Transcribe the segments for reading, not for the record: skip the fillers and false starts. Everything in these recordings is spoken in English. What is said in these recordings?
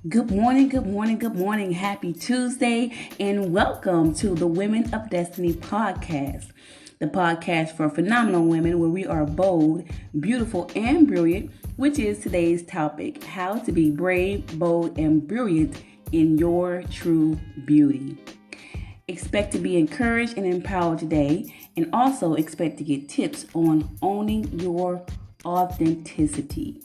Good morning, good morning, good morning. Happy Tuesday, and welcome to the Women of Destiny podcast, the podcast for phenomenal women where we are bold, beautiful, and brilliant, which is today's topic: how to be brave, bold, and brilliant in your true beauty. Expect to be encouraged and empowered today, and also expect to get tips on owning your authenticity.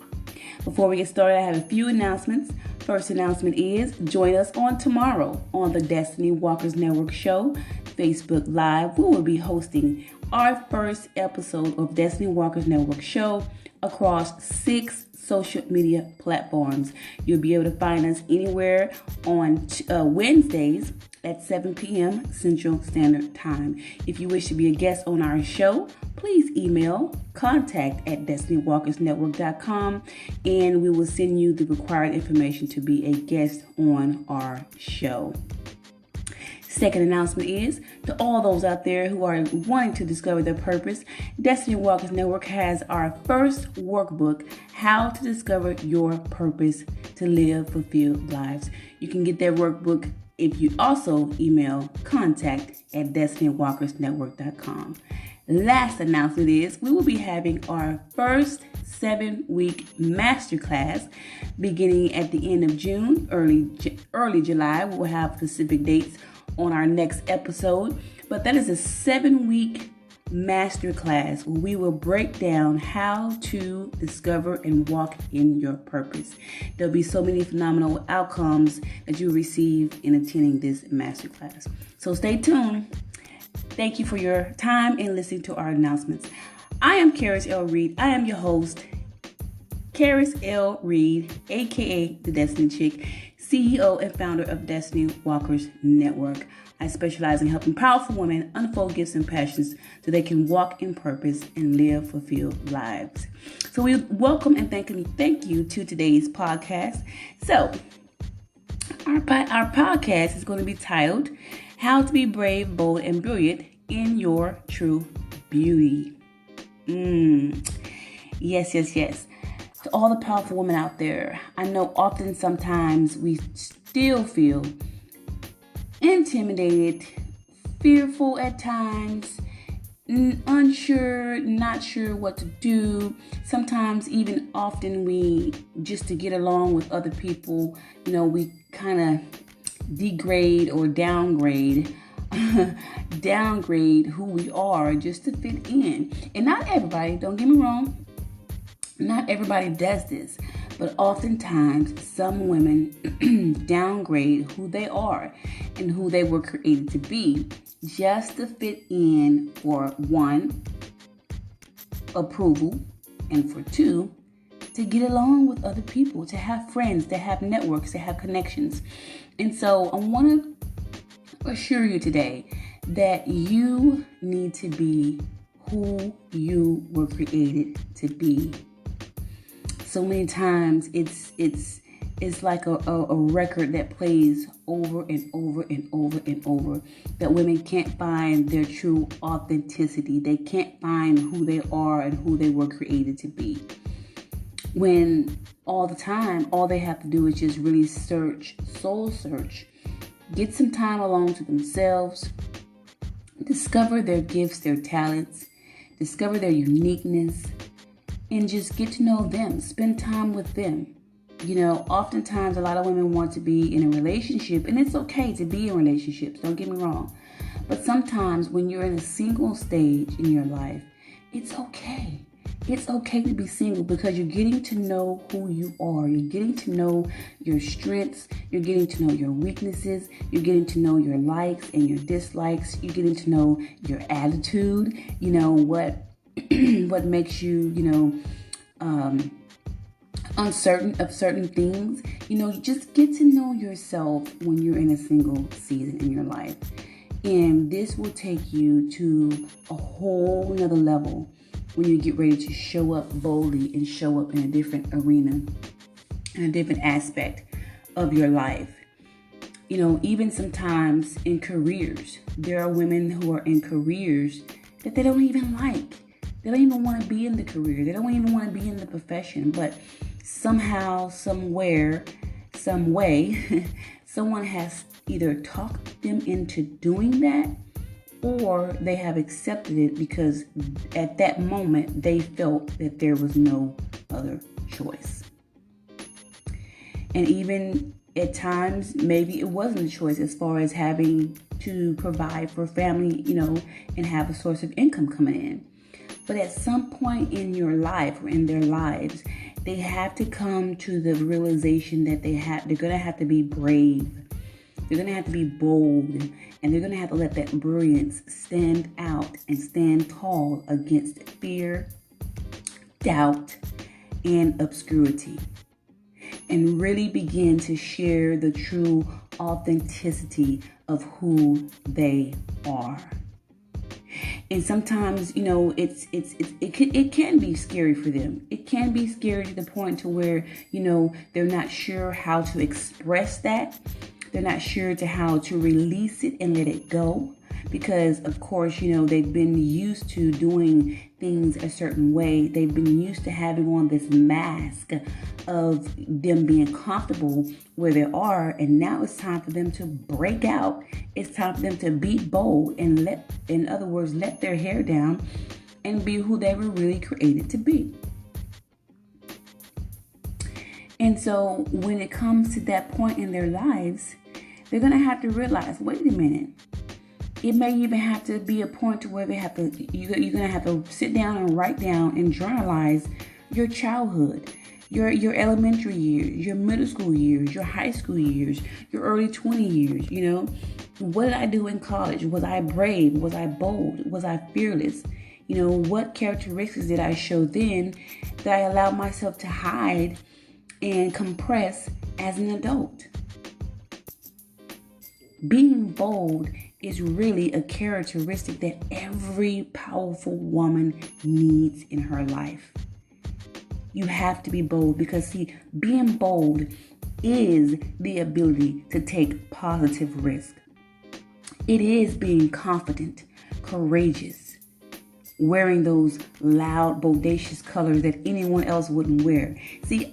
Before we get started, I have a few announcements. First announcement is join us on tomorrow on the Destiny Walkers Network show, Facebook Live. We will be hosting our first episode of Destiny Walkers Network show across 6 social media platforms. You'll be able to find us anywhere on Wednesdays at 7 p.m. Central Standard Time. If you wish to be a guest on our show, please email contact@destinywalkersnetwork.com and we will send you the required information to be a guest on our show. Second announcement is to all those out there who are wanting to discover their purpose, Destiny Walkers Network has our first workbook, How to Discover Your Purpose to Live Fulfilled Lives. You can get that workbook if you also email contact@destinywalkersnetwork.com. Last announcement is we will be having our first 7-week masterclass beginning at the end of June, early July. We will have specific dates on our next episode, but that is a 7-week masterclass where we will break down how to discover and walk in your purpose. There'll be so many phenomenal outcomes that you receive in attending this masterclass. So stay tuned. Thank you for your time and listening to our announcements. I am Karis L. Reed. I am your host, Karis L. Reed, aka the Destiny Chick, CEO and founder of Destiny Walkers Network. I specialize in helping powerful women unfold gifts and passions so they can walk in purpose and live fulfilled lives. So we welcome and thank you to today's podcast. So our podcast is going to be titled How to Be Brave, Bold, and Brilliant in Your True Beauty. Yes. To all the powerful women out there, I know often sometimes we still feel intimidated, fearful at times, unsure, not sure what to do. Sometimes even often we, just to get along with other people, we kind of degrade or downgrade who we are just to fit in. And not everybody, don't get me wrong, not everybody does this, but oftentimes some women downgrade who they are and who they were created to be just to fit in for 1, approval, and for 2, to get along with other people, to have friends, to have networks, to have connections. And so I want to assure you today that you need to be who you were created to be. So many times it's like a record that plays over and over and over and over, that women can't find their true authenticity. They can't find who they are and who they were created to be. When all the time, all they have to do is just really soul search, get some time alone to themselves, discover their gifts, their talents, discover their uniqueness, and just get to know them, spend time with them. Oftentimes a lot of women want to be in a relationship, and it's okay to be in relationships, don't get me wrong. But sometimes when you're in a single stage in your life, it's okay. It's okay to be single because you're getting to know who you are. You're getting to know your strengths. You're getting to know your weaknesses. You're getting to know your likes and your dislikes. You're getting to know your attitude. What makes you, uncertain of certain things. You just get to know yourself when you're in a single season in your life. And this will take you to a whole nother level when you get ready to show up boldly and show up in a different arena, in a different aspect of your life. Even sometimes in careers, there are women who are in careers that they don't even like. They don't even want to be in the career. They don't even want to be in the profession. But somehow, somewhere, some way, someone has either talked them into doing that, or they have accepted it because at that moment they felt that there was no other choice. And even at times, maybe it wasn't a choice as far as having to provide for family, and have a source of income coming in. But at some point in your life or in their lives, they have to come to the realization that they're going to have to be brave. They're going to have to be bold, and they're going to have to let that brilliance stand out and stand tall against fear, doubt, and obscurity, and really begin to share the true authenticity of who they are. And sometimes, it can be scary for them. It can be scary to the point to where, they're not sure how to express that. They're not sure to how to release it and let it go. Because, of course, they've been used to doing things a certain way. They've been used to having on this mask of them being comfortable where they are. And now it's time for them to break out. It's time for them to be bold and let their hair down and be who they were really created to be. And so when it comes to that point in their lives, they're going to have to realize, wait a minute. It may even have to be a point to where you're going to have to sit down and write down and journalize your childhood, your elementary years, your middle school years, your high school years, your early 20 years, What did I do in college? Was I brave? Was I bold? Was I fearless? What characteristics did I show then that I allowed myself to hide and compress as an adult? Being bold is really a characteristic that every powerful woman needs in her life. You have to be bold because, being bold is the ability to take positive risk. It is being confident, courageous, wearing those loud, bodacious colors that anyone else wouldn't wear.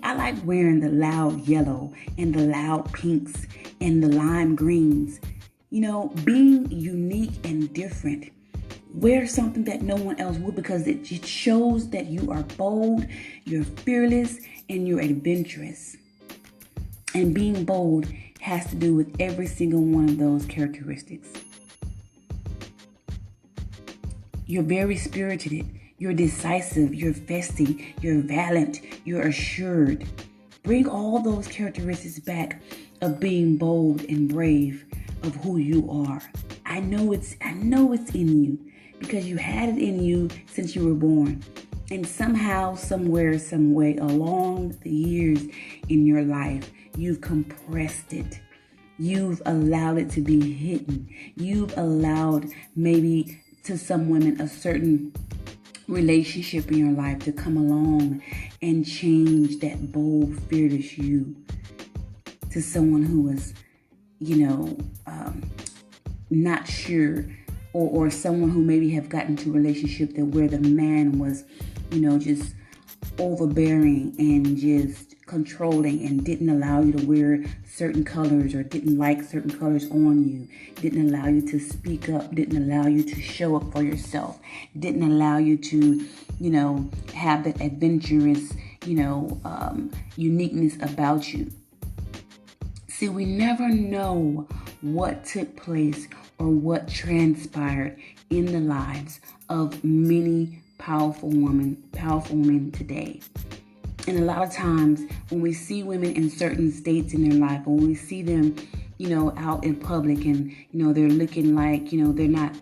I like wearing the loud yellow and the loud pinks and the lime greens. Being unique and different. Wear something that no one else would, because it shows that you are bold, you're fearless, and you're adventurous. And being bold has to do with every single one of those characteristics. You're very spirited, you're decisive, you're festy, you're valiant, you're assured. Bring all those characteristics back of being bold and brave, of who you are. I know it's in you, because you had it in you since you were born. And somehow, somewhere, some way along the years in your life, you've compressed it. You've allowed it to be hidden. You've allowed, maybe to some women, a certain relationship in your life to come along and change that bold, fearless you to someone who was, not sure, or someone who maybe have gotten into a relationship that where the man was, just overbearing and just controlling and didn't allow you to wear certain colors, or didn't like certain colors on you, didn't allow you to speak up, didn't allow you to show up for yourself, didn't allow you to, have that adventurous, uniqueness about you. We never know what took place or what transpired in the lives of many powerful women today. And a lot of times when we see women in certain states in their life, or when we see them, out in public and, they're looking like, they're not,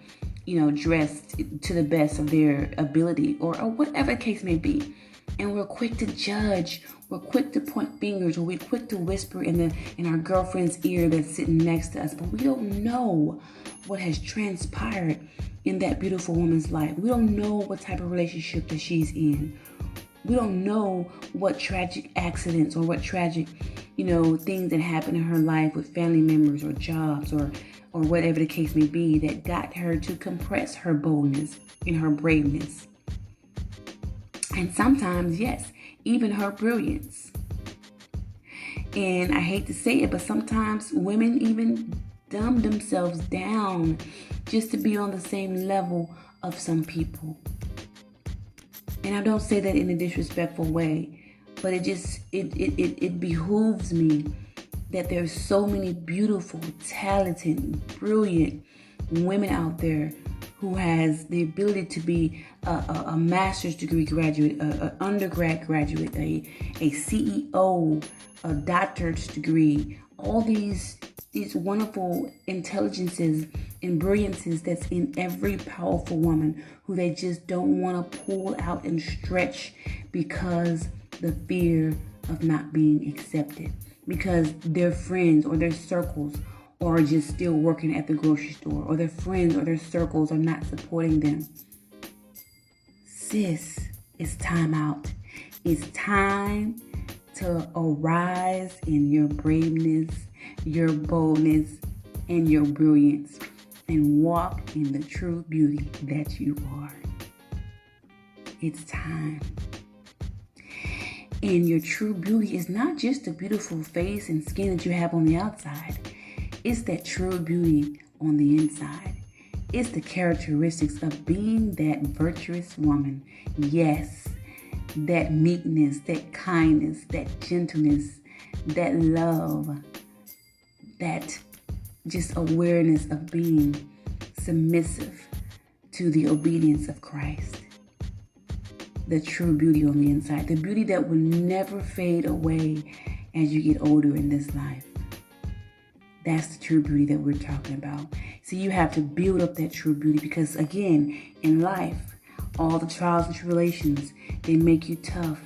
dressed to the best of their ability, or whatever the case may be. And we're quick to judge, we're quick to point fingers, or we're quick to whisper in our girlfriend's ear that's sitting next to us, but we don't know what has transpired in that beautiful woman's life. We don't know what type of relationship that she's in. We don't know what tragic accidents or what tragic, things that happened in her life with family members or jobs or whatever the case may be that got her to compress her boldness and her braveness. And sometimes, yes, even her brilliance. And I hate to say it, but sometimes women even dumb themselves down just to be on the same level of some people. And I don't say that in a disrespectful way, but it behooves me that there's so many beautiful, talented, brilliant women out there who has the ability to be a master's degree graduate, an undergrad graduate, a CEO, a doctorate degree, all these wonderful intelligences and brilliances that's in every powerful woman who they just don't want to pull out and stretch because the fear of not being accepted, because their friends or their circles are just still working at the grocery store, or their friends or their circles are not supporting them. Sis, it's time out. It's time to arise in your braveness, your boldness, and your brilliance, and walk in the true beauty that you are. It's time. And your true beauty is not just the beautiful face and skin that you have on the outside. It's that true beauty on the inside. It's the characteristics of being that virtuous woman. Yes, that meekness, that kindness, that gentleness, that love, that just awareness of being submissive to the obedience of Christ. The true beauty on the inside, the beauty that will never fade away as you get older in this life. That's the true beauty that we're talking about. So you have to build up that true beauty, because again, in life, all the trials and tribulations, they make you tough.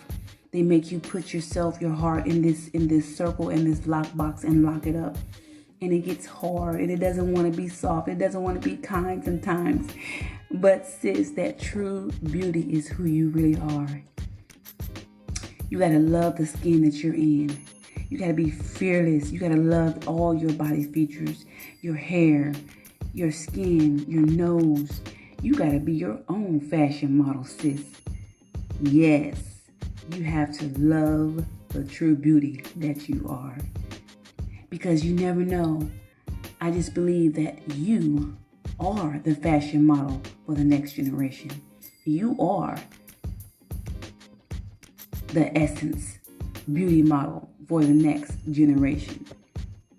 They make you put yourself, your heart in this circle, in this lockbox, and lock it up. And it gets hard, and it doesn't want to be soft. It doesn't want to be kind sometimes. But sis, that true beauty is who you really are. You got to love the skin that you're in. You got to be fearless. You got to love all your body features, your hair, your skin, your nose. You got to be your own fashion model, sis. Yes, you have to love the true beauty that you are. Because you never know. I just believe that you are the fashion model for the next generation. You are the essence beauty model for the next generation.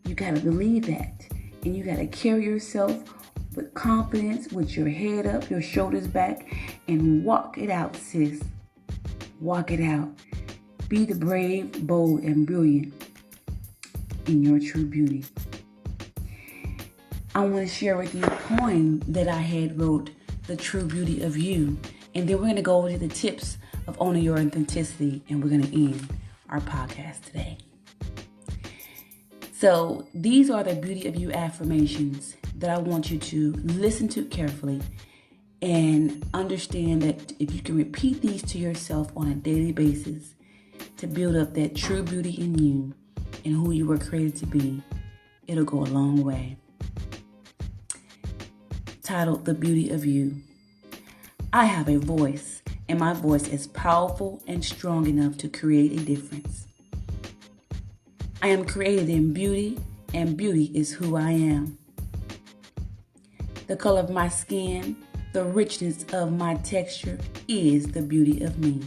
You got to believe that. And you got to carry yourself with confidence, with your head up, your shoulders back, and walk it out, sis. Walk it out. Be the brave, bold, and brilliant in your true beauty. I want to share with you a poem that I had wrote, The True Beauty of You. And then we're going to go over to the tips of owning your authenticity, and we're going to end our podcast today. So these are the beauty of you affirmations that I want you to listen to carefully and understand that if you can repeat these to yourself on a daily basis to build up that true beauty in you and who you were created to be, it'll go a long way. Titled, The Beauty of You. I have a voice, and my voice is powerful and strong enough to create a difference. I am created in beauty, and beauty is who I am. The color of my skin, the richness of my texture is the beauty of me.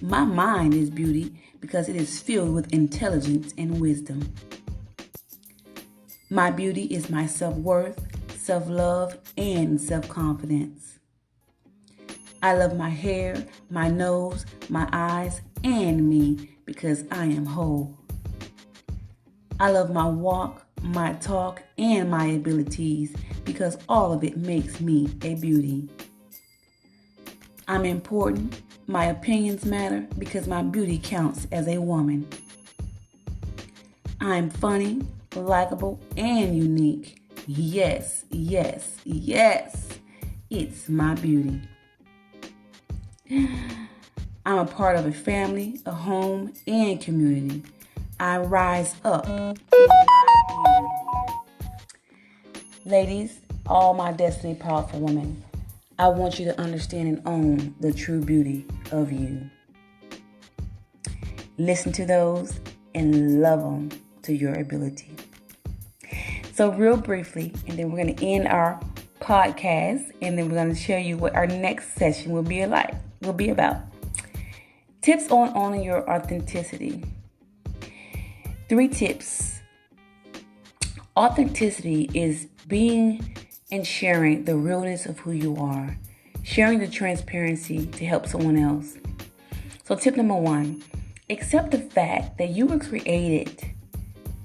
My mind is beauty because it is filled with intelligence and wisdom. My beauty is my self-worth, self-love, and self-confidence. I love my hair, my nose, my eyes, and me because I am whole. I love my walk, my talk, and my abilities because all of it makes me a beauty. I'm important. My opinions matter because my beauty counts as a woman. I'm funny, likable, and unique. Yes, yes, yes. It's my beauty. I'm a part of a family, a home, and community. I rise up in my beauty. Ladies, all my destiny powerful women, I want you to understand and own the true beauty of you. Listen to those and love them to your ability. So real briefly, and then we're going to end our podcast, and then we're going to show you what our next session will be about. Tips on owning your authenticity. 3 tips. Authenticity is being and sharing the realness of who you are. Sharing the transparency to help someone else. So tip number 1, accept the fact that you were created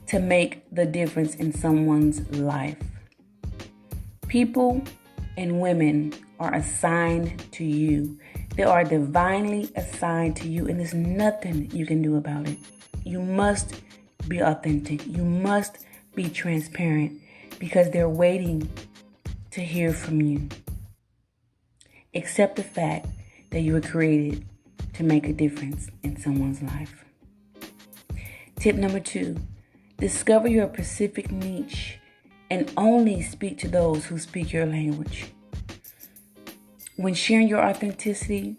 to make the difference in someone's life. People and women are assigned to you. They are divinely assigned to you, and there's nothing you can do about it. You must be authentic. You must be transparent because they're waiting to hear from you. Accept the fact that you were created to make a difference in someone's life. Tip number 2, discover your specific niche and only speak to those who speak your language. When sharing your authenticity,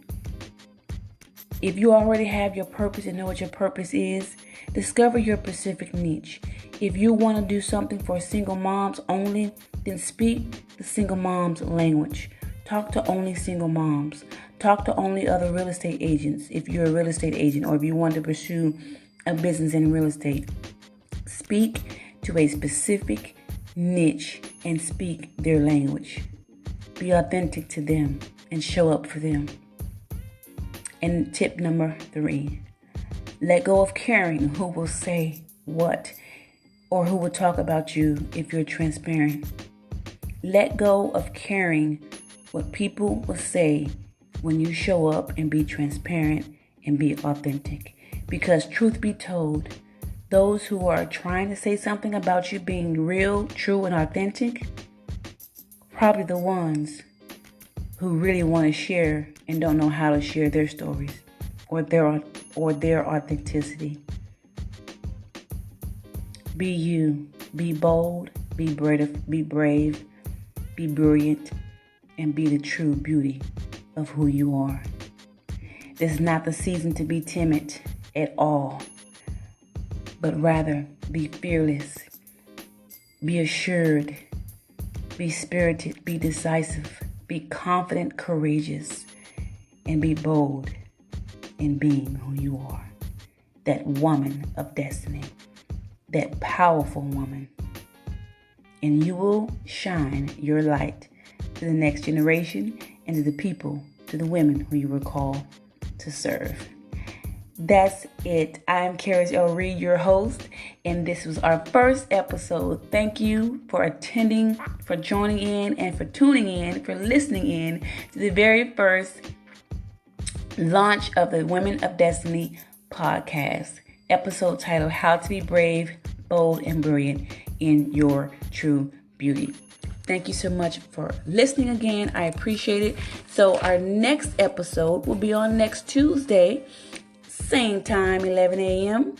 if you already have your purpose and know what your purpose is, discover your specific niche. If you want to do something for single moms only, then speak the single moms language. Talk to only single moms. Talk to only other real estate agents if you're a real estate agent, or if you want to pursue a business in real estate. Speak to a specific niche and speak their language. Be authentic to them and show up for them. And tip number 3, let go of caring who will say what or who will talk about you if you're transparent. Let go of caring what people will say when you show up and be transparent and be authentic. Because truth be told, those who are trying to say something about you being real, true, and authentic, probably the ones who really want to share and don't know how to share their stories or their authenticity. Be you. Be bold. Be brave. Be brilliant. And be the true beauty of who you are. This is not the season to be timid at all, but rather be fearless, be assured, be spirited, be decisive, be confident, courageous, and be bold in being who you are. That woman of destiny, that powerful woman. And you will shine your light to the next generation and to the people, to the women who you were called to serve. That's it. I'm Karis L. Reed, your host, and this was our first episode. Thank you for attending, for joining in, and for tuning in, for listening in to the very first launch of the Women of Destiny podcast, episode titled How to Be Brave, Bold, and Brilliant in Your True Beauty. Thank you so much for listening again. I appreciate it. So our next episode will be on next Tuesday, same time, 11 a.m.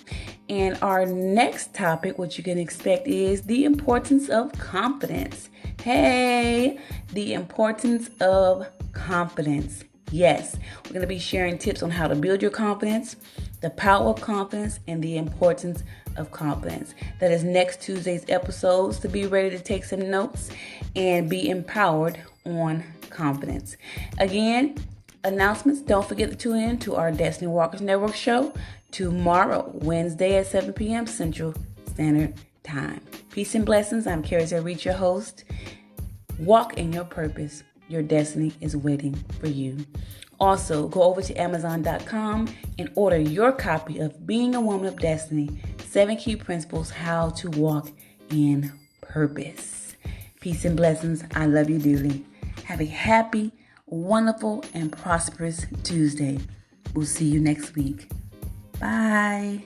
And our next topic, what you can expect, is the importance of confidence. Hey, the importance of confidence. Yes, we're going to be sharing tips on how to build your confidence, the power of confidence, and the importance of confidence. That is next Tuesday's episodes, to be ready to take some notes and be empowered on confidence. Again, announcements, don't forget to tune in to our Destiny Walkers Network show tomorrow, Wednesday at 7 p.m. Central Standard Time. Peace and blessings. I'm Karis L. Reed, your host. Walk in your purpose. Your destiny is waiting for you. Also, go over to Amazon.com and order your copy of Being a Woman of Destiny, 7 Key Principles How to Walk in Purpose. Peace and blessings. I love you dearly. Have a happy, wonderful, and prosperous Tuesday. We'll see you next week. Bye.